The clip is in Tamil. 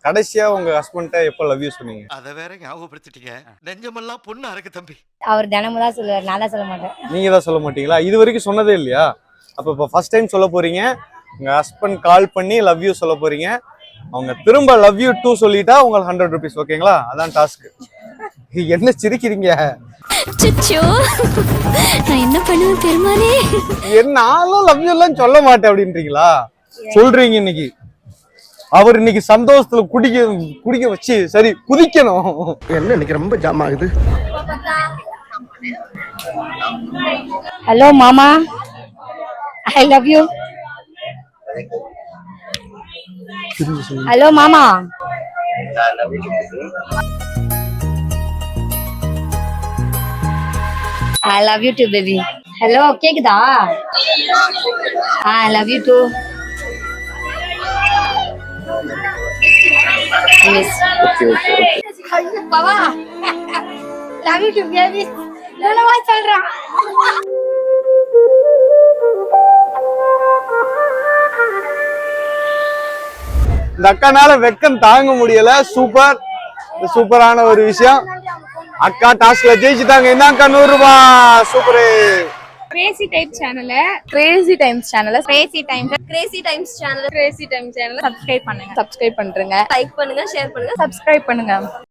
கடைசியா உங்க ஹஸ்பண்ட்ட எப்ப லவ் யூ சொன்னீங்க? அத வேற ஞாபகப்படுத்திட்டீங்க. நெஞ்சமெல்லாம் பொண்ணு அறக்கு தம்பி. அவர் தினமும் தான் சொல்லுவார், நான் தான் சொல்ல மாட்டேன். நீங்க தான் சொல்ல மாட்டீங்களா? இது வரைக்கும் சொன்னதே இல்லையா? அப்ப இப்போ ஃபர்ஸ்ட் டைம் சொல்ல போறீங்க. உங்க ஹஸ்பண்ட் கால் பண்ணி லவ் யூ சொல்ல போறீங்க. அவங்க திரும்ப லவ் யூ டூ சொல்லிட்டா உங்களுக்கு 100 rupees. ஓகேங்களா? அதான் டாஸ்க். என்ன சிரிக்கிறீங்க? சுச்சோ, நான் என்ன பண்ணுவேன் பெருமானே? நானும் லவ் யூ எல்லாம் சொல்ல மாட்டேன் அப்படின்றீங்களா? சொல்றீங்க இன்னைக்கு. அவர் இன்னைக்கு சந்தோஷத்துல குடிக்க வச்சு சரி குதிக்கணும். என்ன இன்னைக்கு ரொம்ப ஜாம் ஆகுது. ஹலோ மாமா, ஐ லவ் யூ. ஹலோ மாமா, I love you too baby. Hello கேக்குதா? I love you too. பாவா, லவ் யூ டு பேபி. என்னவா சொல்றான்? இந்த அக்கானால வெக்கம் தாங்க முடியல. சூப்பரான ஒரு விஷயம். அக்கா டாஸ்க்ல ஜெயிச்சுட்டாங்க. இந்த அக்கா 100 ரூபாய். சூப்பர். கிரேசி டைம்ஸ் சேனலை சப்ஸ்கிரைப் பண்ணுங்க, லைக் பண்ணுங்க, ஷேர் பண்ணுங்க, சப்ஸ்கிரைப் பண்ணுங்க.